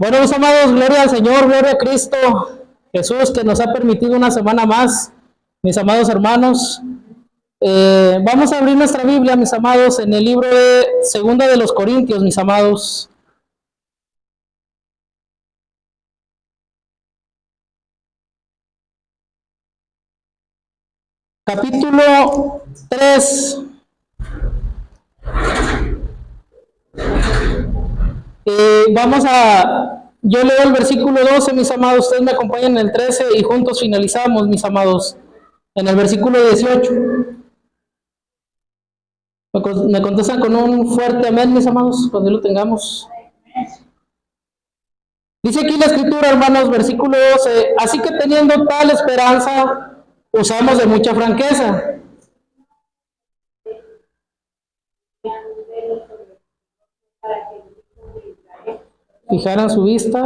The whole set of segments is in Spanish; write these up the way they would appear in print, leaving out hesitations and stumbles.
Bueno, mis amados, gloria al Señor, gloria a Cristo Jesús, que nos ha permitido una semana más, mis amados hermanos. Vamos a abrir nuestra Biblia, mis amados, en el libro de Segunda de los Corintios, mis amados. Capítulo 3. Yo leo el versículo 12, mis amados, ustedes me acompañan en el 13 y juntos finalizamos, mis amados, en el versículo 18. Me contestan con un fuerte amén, mis amados, cuando lo tengamos. Dice aquí la escritura, hermanos, versículo 12, así que teniendo tal esperanza, usamos de mucha franqueza. Fijaran su vista.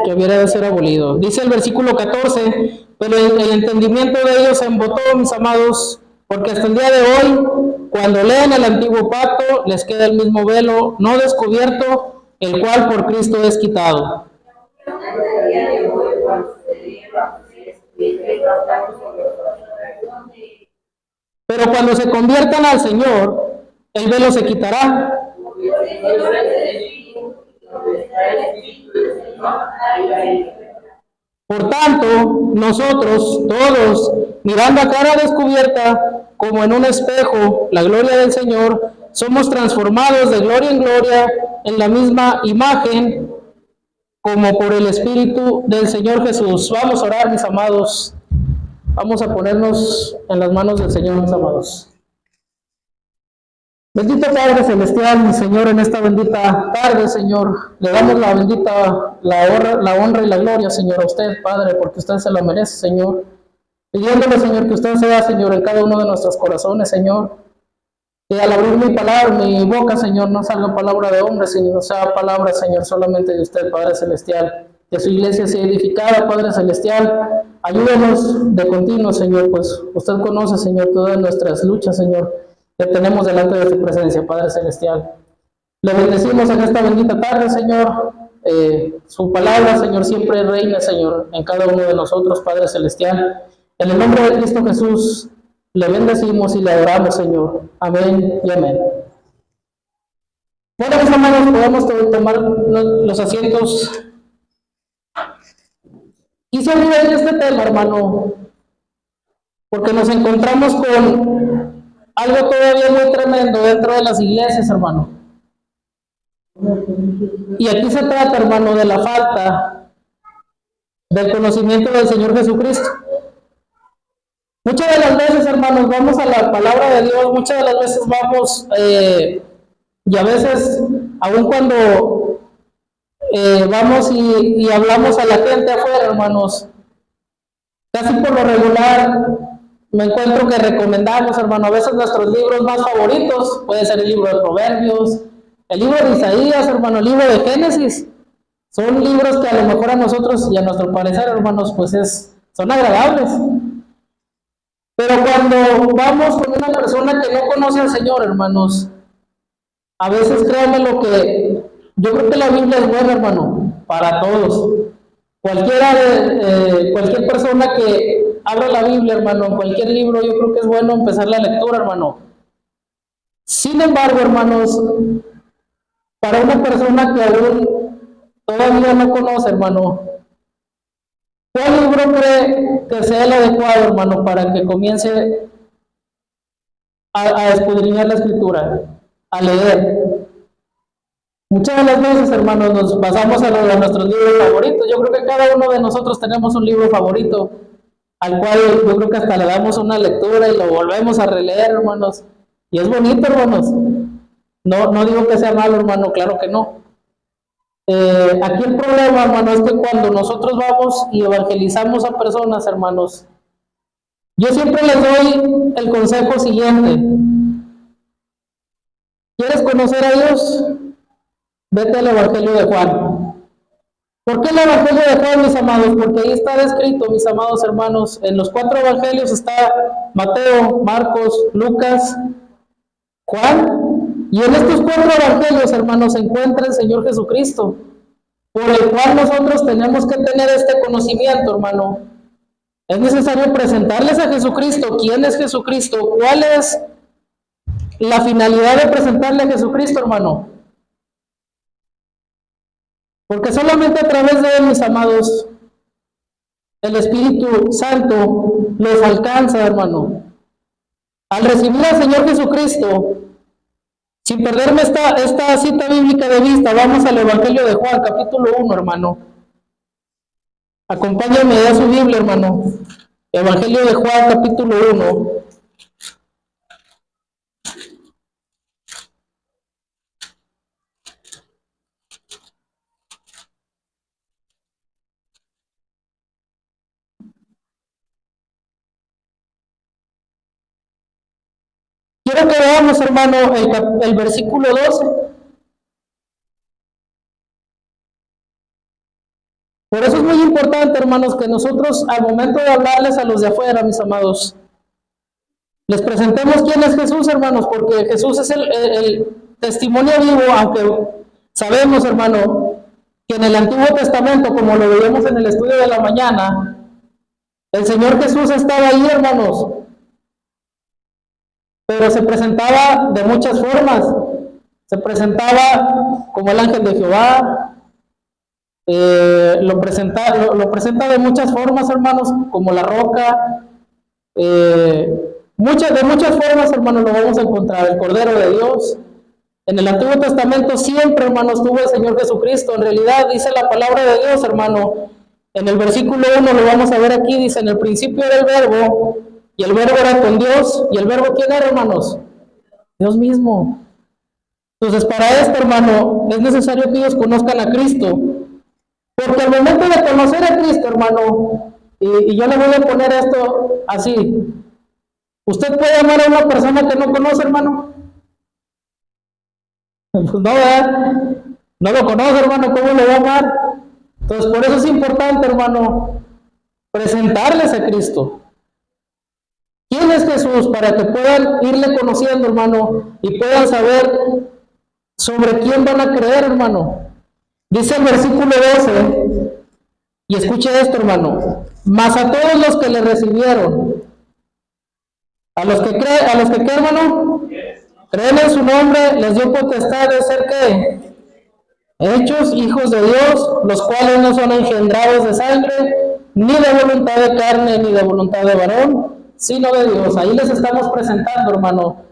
Que hubiera de ser abolido. Dice el versículo 14, pero el entendimiento de ellos se embotó, mis amados, porque hasta el día de hoy, cuando leen el antiguo pacto, les queda el mismo velo no descubierto, el cual por Cristo es quitado. Pero cuando se conviertan al Señor, el velo se quitará. Por tanto, nosotros todos, mirando a cara descubierta, como en un espejo, la gloria del Señor, somos transformados de gloria en gloria en la misma imagen, como por el Espíritu del Señor Jesús. Vamos a orar, mis amados. Vamos a ponernos en las manos del Señor, mis amados. Bendito Padre Celestial, mi Señor, en esta bendita tarde, Señor, le damos la bendita, la honra y la gloria, Señor, a usted, Padre, porque usted se lo merece, Señor. Pidiéndole, Señor, que usted sea, Señor, en cada uno de nuestros corazones, Señor. Que al abrir mi palabra, mi boca, Señor, no salga palabra de hombre, sino sea palabra, Señor, solamente de usted, Padre Celestial. Que su iglesia sea edificada, Padre Celestial. Ayúdenos de continuo, Señor, pues usted conoce, Señor, todas nuestras luchas, Señor, que tenemos delante de su presencia, Padre Celestial. Le bendecimos en esta bendita tarde, Señor. Su palabra, Señor, siempre reina, Señor, en cada uno de nosotros, Padre Celestial. En el nombre de Cristo Jesús, le bendecimos y le adoramos, Señor. Amén y amén. Bueno, mis hermanos, podemos tomar los asientos. Quise abrir este tema, hermano, porque nos encontramos con algo todavía muy tremendo dentro de las iglesias, hermano. Y aquí se trata, hermano, de la falta del conocimiento del Señor Jesucristo. Muchas de las veces, hermanos, vamos a la palabra de Dios, muchas de las veces vamos, y a veces, aun cuando vamos y hablamos a la gente afuera, hermanos, casi por lo regular, me encuentro que recomendamos, hermano, a veces nuestros libros más favoritos, puede ser el libro de Proverbios, el libro de Isaías, hermano, el libro de Génesis. Son libros que a lo mejor a nosotros y a nuestro parecer, hermanos, pues son agradables. Pero cuando vamos con una persona que no conoce al Señor, hermanos, a veces créanme lo que, yo creo que la Biblia es buena, hermano, para todos. Cualquier persona que abra la Biblia, hermano, en cualquier libro, yo creo que es bueno empezar la lectura, hermano. Sin embargo, hermanos, para una persona que aún todavía no conoce, hermano, ¿cuál libro cree que sea el adecuado, hermano, para que comience a escudriñar la Escritura, a leer? Muchas de las veces, hermanos, nos basamos en nuestros libros favoritos. Yo creo que cada uno de nosotros tenemos un libro favorito, al cual yo creo que hasta le damos una lectura y lo volvemos a releer, hermanos. Y es bonito, hermanos. No digo que sea malo, hermano, claro que no. Aquí el problema, hermano, es que cuando nosotros vamos y evangelizamos a personas, hermanos, yo siempre les doy el consejo siguiente. ¿Quieres conocer a Dios? Vete al Evangelio de Juan. ¿Por qué el Evangelio de Juan, mis amados? Porque ahí está descrito, mis amados hermanos, en los 4 evangelios está Mateo, Marcos, Lucas, Juan Y en estos 4 evangelios, hermanos, se encuentra el Señor Jesucristo, por el cual nosotros tenemos que tener este conocimiento, hermano. Es necesario presentarles a Jesucristo. ¿Quién es Jesucristo? ¿Cuál es la finalidad de presentarle a Jesucristo, hermano? Porque solamente a través de Él, mis amados, el Espíritu Santo los alcanza, hermano. Al recibir al Señor Jesucristo, sin perderme esta cita bíblica de vista, vamos al Evangelio de Juan, capítulo 1, hermano. Acompáñame a su Biblia, hermano. Evangelio de Juan, capítulo 1. Quiero que veamos, hermano, el versículo 12. Por eso es muy importante, hermanos, que nosotros al momento de hablarles a los de afuera, mis amados, les presentemos quién es Jesús, hermanos, porque Jesús es el testimonio vivo, aunque sabemos, hermano, que en el Antiguo Testamento, como lo veíamos en el estudio de la mañana, el Señor Jesús estaba ahí, hermanos, pero se presentaba de muchas formas. Se presentaba como el ángel de Jehová, lo presenta de muchas formas, hermanos, como la roca, de muchas formas, hermanos, lo vamos a encontrar, el Cordero de Dios. En el Antiguo Testamento siempre, hermanos, estuvo el Señor Jesucristo. En realidad dice la palabra de Dios, hermano, en el versículo 1 lo vamos a ver aquí, dice, en el principio era el Verbo, y el Verbo era con Dios. ¿Y el Verbo quién era, hermanos? Dios mismo. Entonces, para esto, hermano, es necesario que ellos conozcan a Cristo. Porque al momento de conocer a Cristo, hermano, y yo le voy a poner esto así, ¿usted puede amar a una persona que no conoce, hermano? Pues no, ¿verdad? No lo conoce, hermano, ¿cómo lo va a amar? Entonces, por eso es importante, hermano, presentarles a Cristo. ¿Quién es Jesús? Para que puedan irle conociendo, hermano, y puedan saber sobre quién van a creer, hermano. Dice el versículo 12, y escuche esto, hermano, mas a todos los que le recibieron, a los que creen, hermano, creen en su nombre, les dio potestad de ser ¿qué? Hechos hijos de Dios, los cuales no son engendrados de sangre, ni de voluntad de carne, ni de voluntad de varón, sino de Dios. Ahí les estamos presentando, hermano.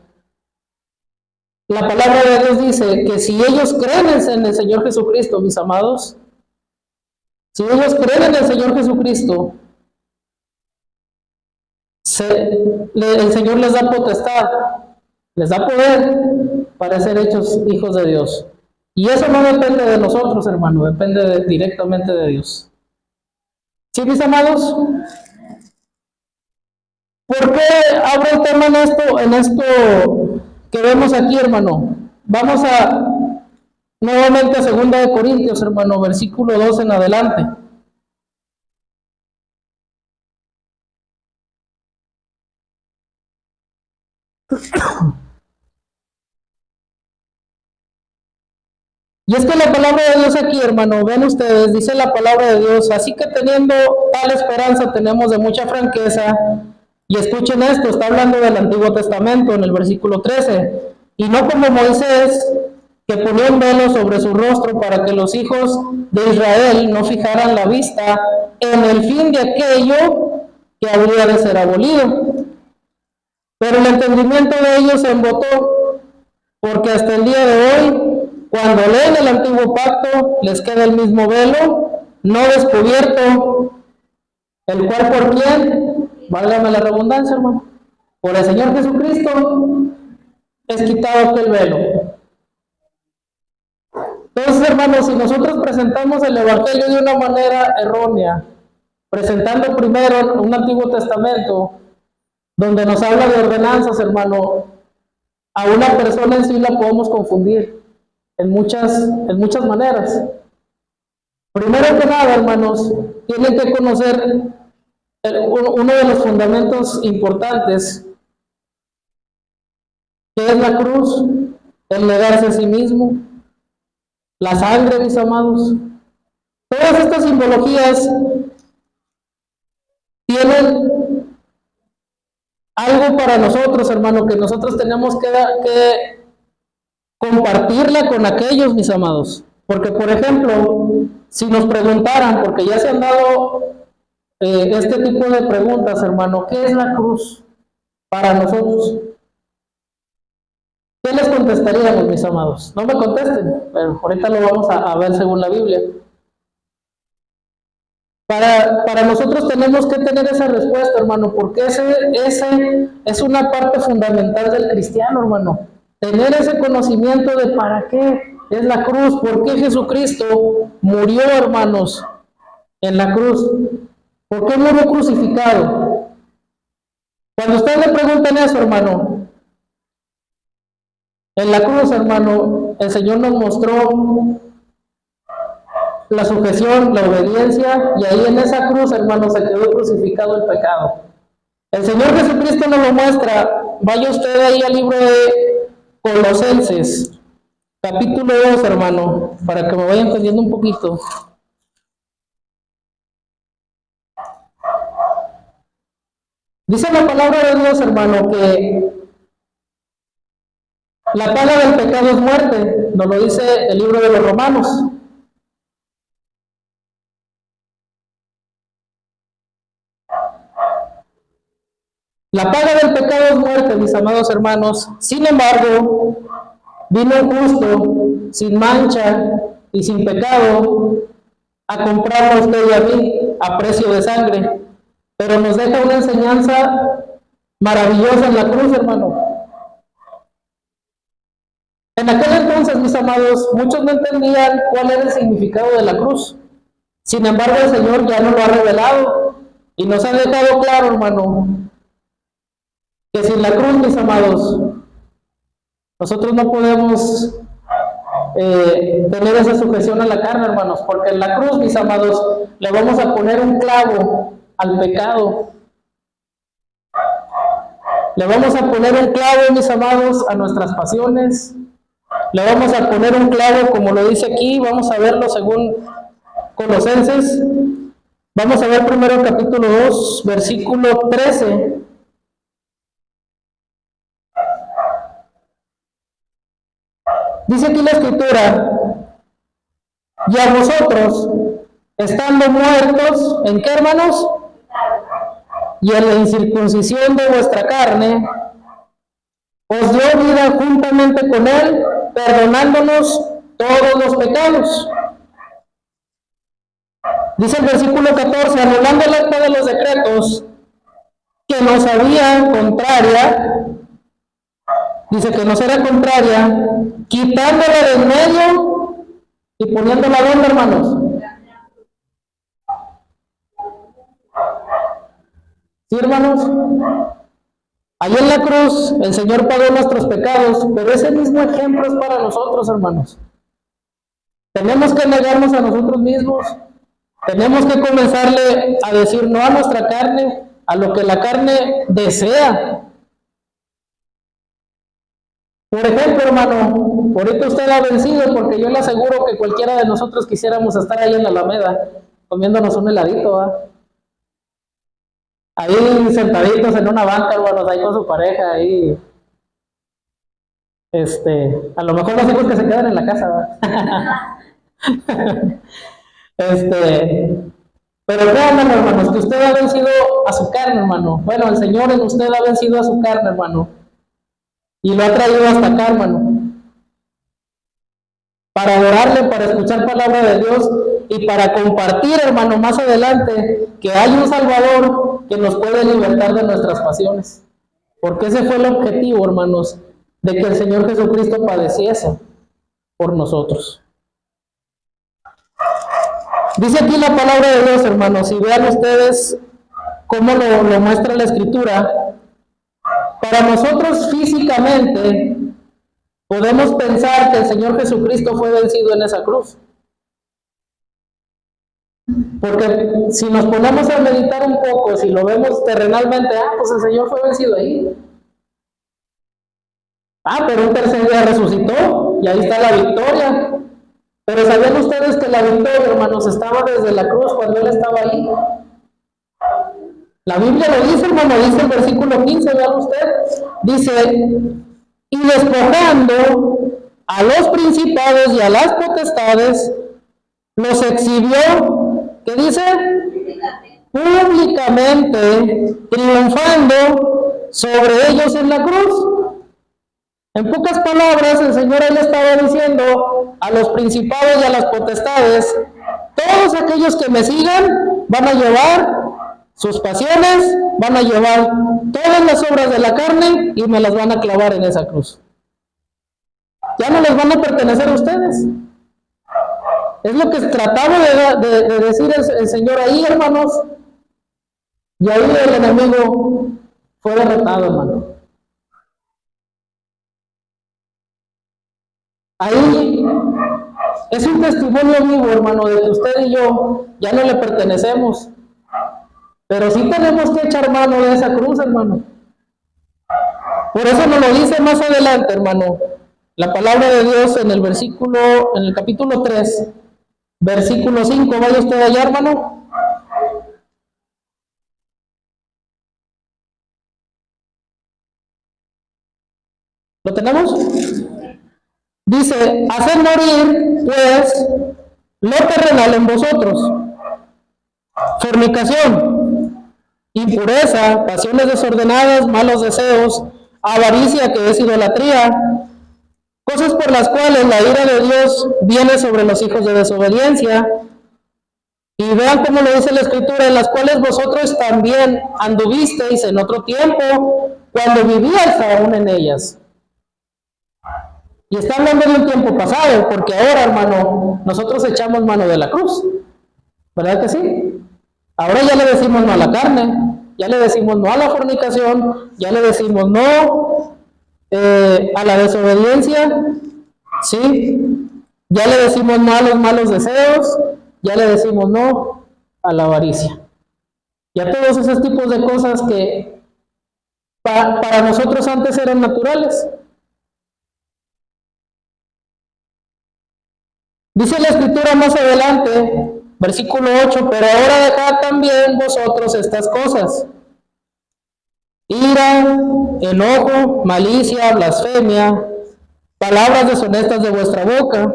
La palabra de Dios dice que si ellos creen en el Señor Jesucristo, mis amados, si ellos creen en el Señor Jesucristo, el Señor les da potestad, les da poder para ser hechos hijos de Dios. Y eso no depende de nosotros, hermano, depende directamente de Dios. ¿Sí, mis amados? ¿Por qué abro el tema en esto que vemos aquí, hermano? Vamos nuevamente a 2 Corintios, hermano, versículo 2 en adelante. Y es que la palabra de Dios aquí, hermano, ven ustedes, dice la palabra de Dios, así que teniendo tal esperanza tenemos de mucha franqueza, y escuchen esto, está hablando del Antiguo Testamento en el versículo 13, y no como Moisés, que ponía un velo sobre su rostro para que los hijos de Israel no fijaran la vista en el fin de aquello que habría de ser abolido. Pero el entendimiento de ellos se embotó, porque hasta el día de hoy, cuando leen el antiguo pacto, les queda el mismo velo, no descubierto, el cual por quién, válgame la redundancia, hermano, por el Señor Jesucristo, es quitado aquel velo. Entonces, hermanos, si nosotros presentamos el Evangelio de una manera errónea, presentando primero un Antiguo Testamento, donde nos habla de ordenanzas, hermano, a una persona en sí la podemos confundir en muchas maneras. Primero que nada, hermanos, tienen que conocer uno de los fundamentos importantes, que es la cruz, el negarse a sí mismo, la sangre, mis amados. Todas estas simbologías tienen algo para nosotros, hermano, que nosotros tenemos que compartirla con aquellos, mis amados. Porque, por ejemplo, si nos preguntaran, porque ya se han dado este tipo de preguntas, hermano, ¿qué es la cruz para nosotros? ¿Qué les contestaríamos, mis amados? No me contesten, pero ahorita lo vamos a ver según la Biblia. Para nosotros tenemos que tener esa respuesta, hermano, porque ese es una parte fundamental del cristiano, hermano. Tener ese conocimiento de para qué es la cruz, por qué Jesucristo murió, hermanos, en la cruz. ¿Por qué murió crucificado? Cuando ustedes le preguntan eso, hermano, en la cruz, hermano, el Señor nos mostró la sujeción, la obediencia, y ahí en esa cruz, hermano, se quedó crucificado el pecado. El Señor Jesucristo nos lo muestra. Vaya usted ahí al libro de Colosenses, capítulo 2, hermano, para que me vaya entendiendo un poquito. Dice la palabra de Dios, hermano, que la paga del pecado es muerte. Nos lo dice el libro de los Romanos. La paga del pecado es muerte, mis amados hermanos. Sin embargo, vino un justo, sin mancha y sin pecado, a comprarnos a usted y a mí a precio de sangre. Pero nos deja una enseñanza maravillosa en la cruz, hermano. En aquel entonces, mis amados, muchos no entendían cuál era el significado de la cruz. Sin embargo, el Señor ya nos lo ha revelado y nos ha dejado claro, hermano, que sin la cruz, mis amados, nosotros no podemos tener esa sujeción a la carne, hermanos, porque en la cruz, mis amados, le vamos a poner un clavo al pecado. Le vamos a poner un clavo, mis amados, a nuestras pasiones. Le vamos a poner un clavo, como lo dice aquí, vamos a verlo según Colosenses. Vamos a ver primero el capítulo 2, versículo 13. Dice aquí la escritura, y a vosotros, estando muertos, ¿en qué, hermanos? Y en la incircuncisión de vuestra carne, os dio vida juntamente con él, perdonándonos todos los pecados. Dice el versículo 14, anulando el acta de los decretos que nos había contraria, dice que nos era contraria, quitándola de en medio y poniéndola donde, hermanos. ¿Sí, hermanos? Allí en la cruz el Señor pagó nuestros pecados, pero ese mismo ejemplo es para nosotros, hermanos. Tenemos que negarnos a nosotros mismos. Tenemos que comenzarle a decir no a nuestra carne, a lo que la carne desea. Por ejemplo, hermano, ahorita usted ha vencido, porque yo le aseguro que cualquiera de nosotros quisiéramos estar ahí en la Alameda, comiéndonos un heladito, ¿eh? Ahí sentaditos en una banca, hermanos, ahí con su pareja, ahí. A lo mejor los hijos que se quedan en la casa, ¿verdad? Pero créanme, hermanos, que usted ha vencido a su carne, hermano. Bueno, el Señor en usted ha vencido a su carne, hermano. Y lo ha traído hasta acá, hermano. Para adorarle, para escuchar palabra de Dios y para compartir, hermano, más adelante, que hay un Salvador que nos puede libertar de nuestras pasiones. Porque ese fue el objetivo, hermanos, de que el Señor Jesucristo padeciese por nosotros. Dice aquí la palabra de Dios, hermanos, y vean ustedes cómo lo muestra la Escritura. Para nosotros físicamente podemos pensar que el Señor Jesucristo fue vencido en esa cruz. Porque si nos ponemos a meditar un poco, si lo vemos terrenalmente, pues el Señor fue vencido ahí. Ah, pero un tercer día resucitó y ahí está la victoria. Pero ¿sabían ustedes que la victoria, hermanos, estaba desde la cruz cuando Él estaba ahí? La Biblia lo dice, hermano, dice el versículo 15, vean usted, dice, y despojando a los principados y a las potestades, los exhibió, ¿qué dice? Públicamente, triunfando sobre ellos en la cruz. En pocas palabras, el Señor ahí le estaba diciendo a los principados y a las potestades, todos aquellos que me sigan van a llevar sus pasiones, van a llevar todas las obras de la carne y me las van a clavar en esa cruz. Ya no les van a pertenecer a ustedes. Es lo que trataba de decir el Señor ahí, hermanos. Y ahí el enemigo fue derrotado, hermano. Ahí es un testimonio vivo, hermano, de que usted y yo ya no le pertenecemos. Pero sí tenemos que echar mano de esa cruz, hermano. Por eso nos lo dice más adelante, hermano. La palabra de Dios en el capítulo 3, versículo 5. Vaya usted allá, hermano. ¿Lo tenemos? Dice, haced morir, pues, lo terrenal en vosotros. Fornicación, impureza, pasiones desordenadas, malos deseos, avaricia, que es idolatría, cosas por las cuales la ira de Dios viene sobre los hijos de desobediencia. Y vean cómo lo dice la Escritura, en las cuales vosotros también anduvisteis en otro tiempo, cuando vivíais aún en ellas. Y está hablando de un tiempo pasado, porque ahora, hermano, nosotros echamos mano de la cruz. ¿Verdad que sí? Ahora ya le decimos no a la carne, ya le decimos no a la fornicación, ya le decimos no a la desobediencia, ¿sí? Ya le decimos no a los malos deseos, ya le decimos no a la avaricia. Y a todos esos tipos de cosas que para nosotros antes eran naturales. Dice la Escritura más adelante, versículo 8, pero ahora dejad también vosotros estas cosas: ira, enojo, malicia, blasfemia, palabras deshonestas de vuestra boca.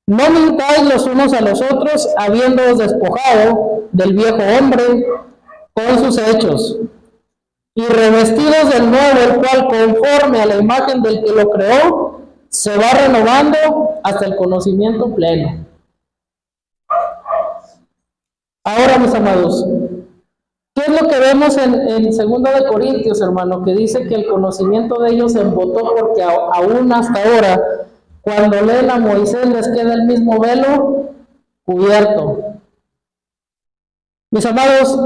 No mintáis los unos a los otros, habiéndoos despojado del viejo hombre con sus hechos, y revestidos del nuevo, el cual conforme a la imagen del que lo creó, se va renovando hasta el conocimiento pleno. Ahora, mis amados, ¿qué es lo que vemos en 2 de Corintios, hermano? Que dice que el conocimiento de ellos se embotó porque aún hasta ahora, cuando leen a Moisés, les queda el mismo velo cubierto. Mis amados,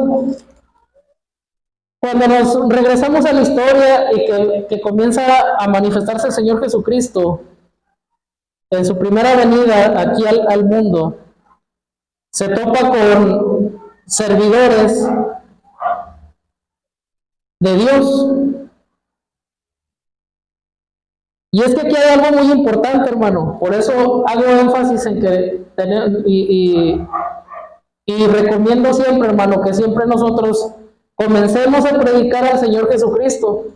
cuando nos regresamos a la historia y que comienza a manifestarse el Señor Jesucristo en su primera venida aquí al mundo, se topa con servidores de Dios. Y es que aquí hay algo muy importante, hermano. Por eso hago énfasis en que y recomiendo siempre, hermano, que siempre nosotros comencemos a predicar al Señor Jesucristo.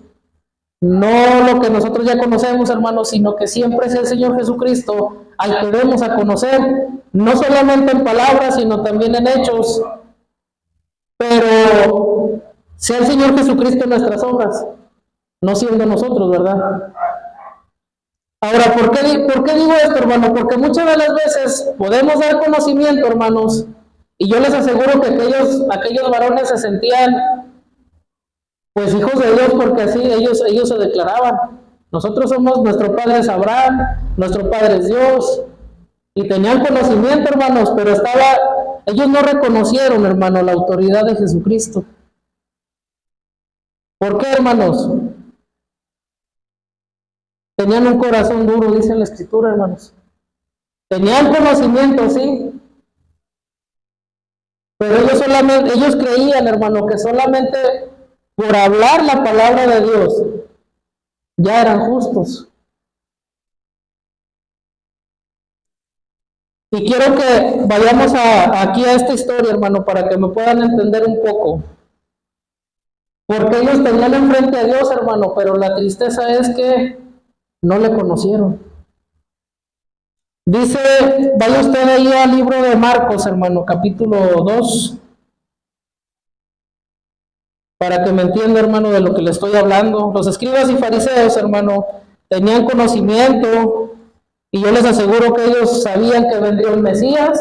No lo que nosotros ya conocemos, hermano, sino que siempre es el Señor Jesucristo al que debemos a conocer, no solamente en palabras, sino también en hechos. Pero sea el Señor Jesucristo en nuestras obras, no siendo nosotros, ¿verdad? Ahora, ¿por qué digo esto, hermano? Porque muchas de las veces podemos dar conocimiento, hermanos, y yo les aseguro que aquellos varones se sentían, pues, hijos de Dios, porque así ellos se declaraban. Nosotros somos, nuestro Padre es Abraham, nuestro Padre es Dios, y tenían conocimiento, hermanos, pero ellos no reconocieron, hermano, la autoridad de Jesucristo. ¿Por qué, hermanos? Tenían un corazón duro, dice la Escritura, hermanos. Tenían conocimiento, sí. Pero ellos creían, hermano, que solamente por hablar la palabra de Dios, ya eran justos. Y quiero que vayamos aquí a esta historia, hermano, para que me puedan entender un poco. Porque ellos tenían enfrente a Dios, hermano, pero la tristeza es que no le conocieron. Dice, vaya usted ahí al libro de Marcos, hermano, capítulo 2, para que me entienda, hermano, de lo que le estoy hablando. Los escribas y fariseos, hermano, tenían conocimiento, y yo les aseguro que ellos sabían que vendría el Mesías.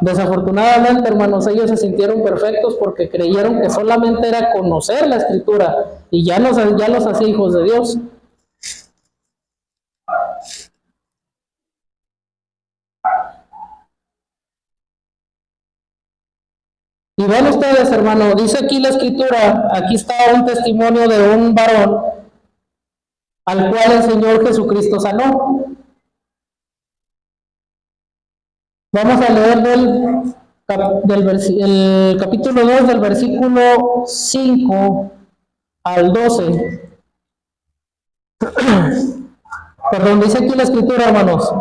Desafortunadamente, hermanos, ellos se sintieron perfectos porque creyeron que solamente era conocer la Escritura y ya los hacía hijos de Dios. Y ven ustedes, hermano, dice aquí la Escritura, aquí está un testimonio de un varón al cual el Señor Jesucristo sanó. Vamos a leer el capítulo 2 del versículo 5 al 12. Perdón, dice aquí la Escritura, hermanos.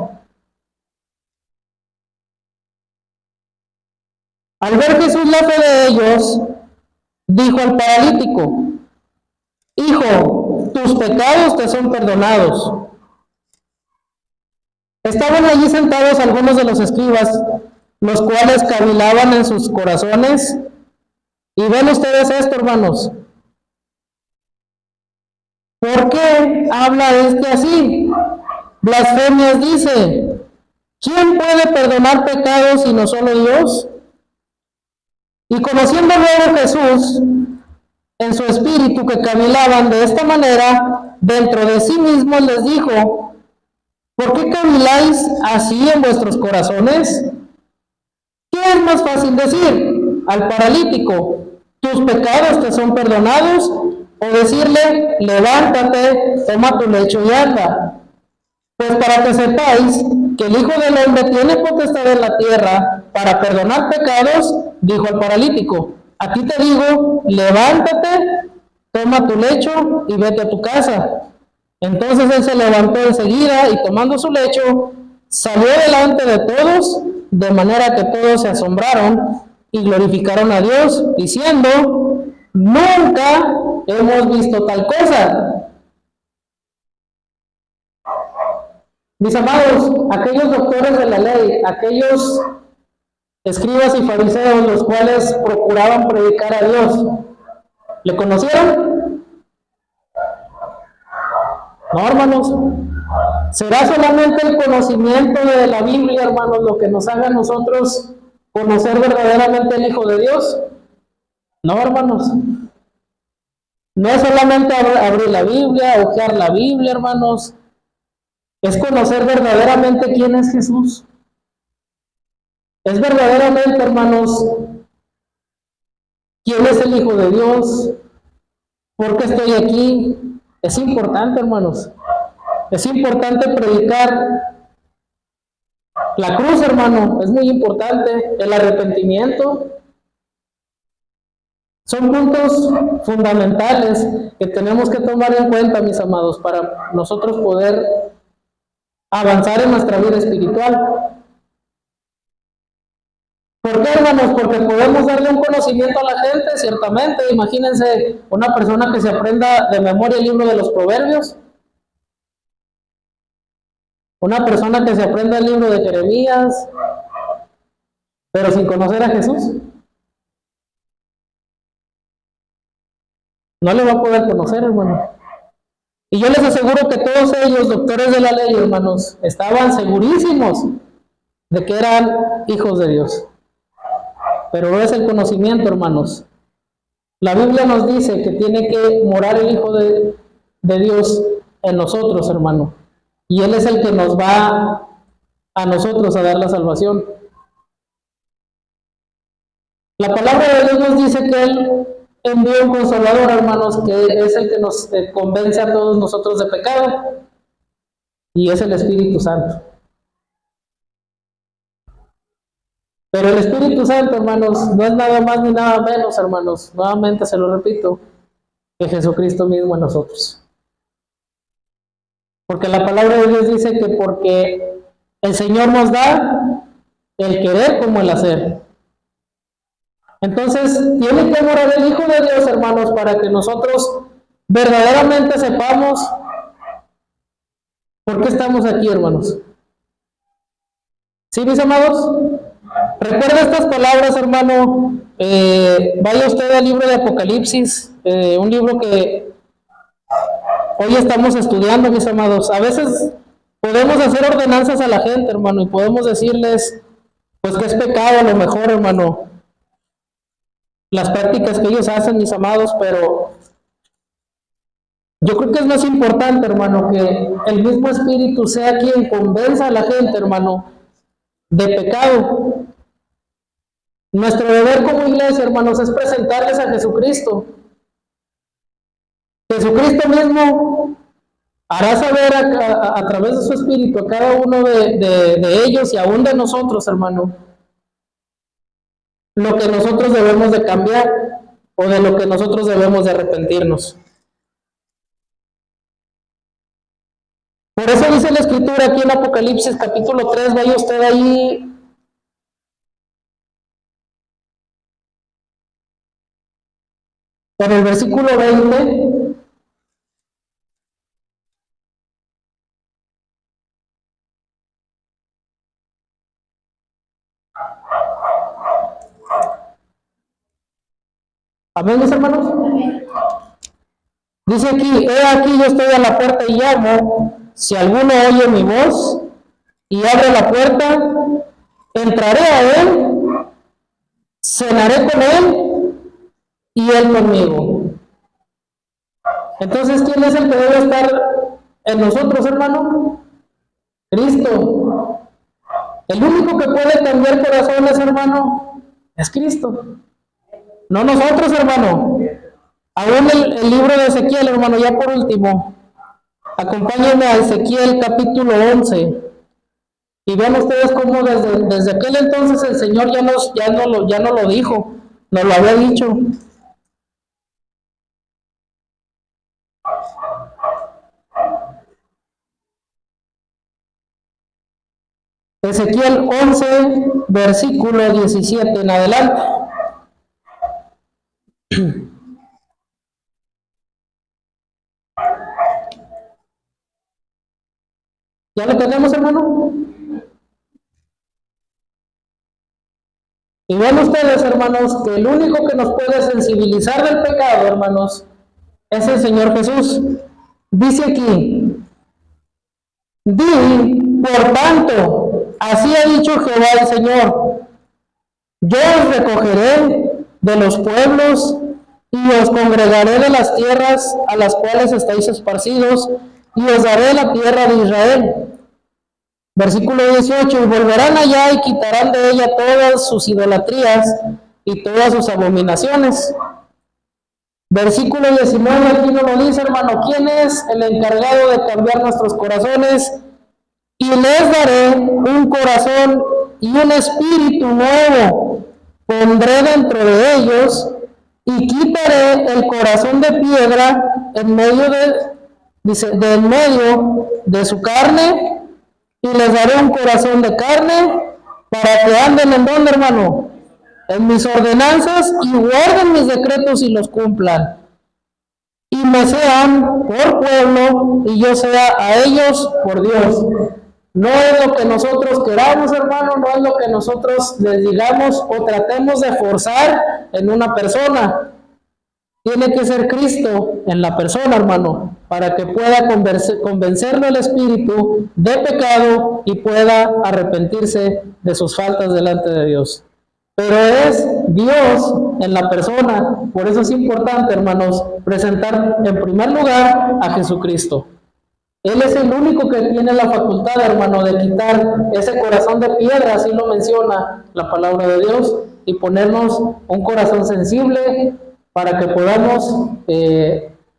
Al ver Jesús la fe de ellos, dijo al paralítico: Hijo, tus pecados te son perdonados. Estaban allí sentados algunos de los escribas, los cuales cavilaban en sus corazones. Y ven ustedes esto, hermanos. ¿Por qué habla este así? Blasfemias dice. ¿Quién puede perdonar pecados sino solo Dios? Y conociendo luego Jesús en su espíritu que cavilaban de esta manera, dentro de sí mismo les dijo: ¿por qué caviláis así en vuestros corazones? ¿Qué es más fácil decir al paralítico: tus pecados te son perdonados? O decirle: levántate, toma tu lecho y anda. Pues para que sepáis que el Hijo del Hombre tiene potestad en la tierra para perdonar pecados, dijo al paralítico: a ti te digo, levántate, toma tu lecho y vete a tu casa. Entonces él se levantó enseguida y tomando su lecho, salió delante de todos, de manera que todos se asombraron y glorificaron a Dios, diciendo: nunca hemos visto tal cosa. Mis amados, aquellos doctores de la ley, aquellos escribas y fariseos, los cuales procuraban predicar a Dios, ¿le conocieron? No, hermanos. ¿Será solamente el conocimiento de la Biblia, hermanos, lo que nos haga a nosotros conocer verdaderamente al Hijo de Dios? No, hermanos. No es solamente abrir la Biblia, hojear la Biblia, hermanos. Es conocer verdaderamente quién es Jesús. Es verdaderamente, hermanos, quién es el Hijo de Dios. ¿Por qué estoy aquí? Es importante, hermanos. Es importante predicar la cruz, hermano. Es muy importante. El arrepentimiento. Son puntos fundamentales que tenemos que tomar en cuenta, mis amados, para nosotros poder avanzar en nuestra vida espiritual. ¿Por qué, hermanos? Porque podemos darle un conocimiento a la gente, ciertamente. Imagínense una persona que se aprenda de memoria el libro de los Proverbios. Una persona que se aprenda el libro de Jeremías, pero sin conocer a Jesús. No le va a poder conocer, hermano. Y yo les aseguro que todos ellos, doctores de la ley, hermanos, estaban segurísimos de que eran hijos de Dios. Pero no es el conocimiento, hermanos. La Biblia nos dice que tiene que morar el Hijo de Dios en nosotros, hermano. Y Él es el que nos va a nosotros a dar la salvación. La palabra de Dios nos dice que Él envió un consolador, hermanos, que es el que nos convence a todos nosotros de pecado. Y es el Espíritu Santo. Pero el Espíritu Santo, hermanos, no es nada más ni nada menos, hermanos. Nuevamente se lo repito. que Jesucristo mismo en nosotros. Porque la palabra de Dios dice que porque el Señor nos da el querer como el hacer. Entonces, tiene que morar el Hijo de Dios, hermanos, para que nosotros verdaderamente sepamos por qué estamos aquí, hermanos. ¿Sí, mis amados? Recuerda estas palabras, hermano. Vaya usted al libro de Apocalipsis, un libro que hoy estamos estudiando, mis amados. A veces podemos hacer ordenanzas a la gente, hermano, y podemos decirles, pues que es pecado a lo mejor, hermano, las prácticas que ellos hacen, mis amados, pero yo creo que es más importante, hermano, que el mismo Espíritu sea quien convenza a la gente, hermano, de pecado. Nuestro deber como iglesia, hermanos, es presentarles a Jesucristo. Jesucristo mismo hará saber a través de su Espíritu a cada uno de ellos y aún de nosotros, hermano, lo que nosotros debemos de cambiar o de lo que nosotros debemos de arrepentirnos. Por eso dice la Escritura aquí en Apocalipsis capítulo 3, vaya usted ahí en el versículo 20. Amén, mis hermanos. Dice aquí, he aquí yo estoy a la puerta y llamo. Si alguno oye mi voz y abre la puerta, entraré a él, cenaré con él y él conmigo. Entonces, ¿quién es el que debe estar en nosotros, hermano? Cristo. El único que puede cambiar corazones, hermano, es Cristo. No nosotros, hermano. Aún el libro de Ezequiel, hermano, ya por último. Acompáñenme a Ezequiel capítulo 11. Y vean ustedes cómo desde aquel entonces el Señor ya no lo dijo, nos lo había dicho. Ezequiel 11, versículo 17 en adelante. ¿Ya lo tenemos, hermano? Y vean ustedes, hermanos, que el único que nos puede sensibilizar del pecado, hermanos, es el Señor Jesús. Dice aquí, di, por tanto, así ha dicho Jehová el Señor, yo os recogeré de los pueblos y os congregaré de las tierras a las cuales estáis esparcidos y os daré la tierra de Israel. Versículo 18, y volverán allá y quitarán de ella todas sus idolatrías y todas sus abominaciones. Versículo 19, aquí nos lo dice, hermano, ¿quién es el encargado de cambiar nuestros corazones? Y les daré un corazón y un espíritu nuevo, pondré dentro de ellos y quitaré el corazón de piedra en medio de su carne, y les daré un corazón de carne para que anden en donde, hermano, en mis ordenanzas y guarden mis decretos y los cumplan. Y me sean por pueblo y yo sea a ellos por Dios. No es lo que nosotros queramos, hermano, no es lo que nosotros les digamos o tratemos de forzar en una persona. Tiene que ser Cristo en la persona, hermano, para que pueda convencerlo el Espíritu de pecado y pueda arrepentirse de sus faltas delante de Dios. Pero es Dios en la persona, por eso es importante, hermanos, presentar en primer lugar a Jesucristo. Él es el único que tiene la facultad, hermano, de quitar ese corazón de piedra, así lo menciona la palabra de Dios, y ponernos un corazón sensible para que podamos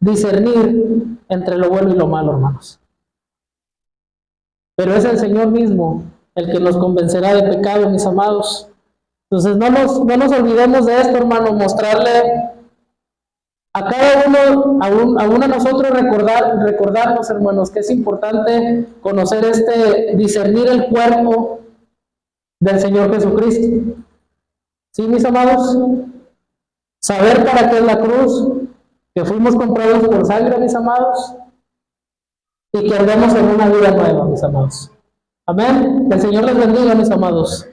discernir entre lo bueno y lo malo, hermanos. Pero es el Señor mismo el que nos convencerá de pecado, mis amados. Entonces no nos olvidemos de esto, hermano, mostrarle a cada uno, a uno de nosotros recordarnos, hermanos, que es importante conocer discernir el cuerpo del Señor Jesucristo. ¿Sí, mis amados? Saber para qué es la cruz, que fuimos comprados por sangre, mis amados, y que andemos en una vida nueva, mis amados. Amén. Que el Señor les bendiga, mis amados.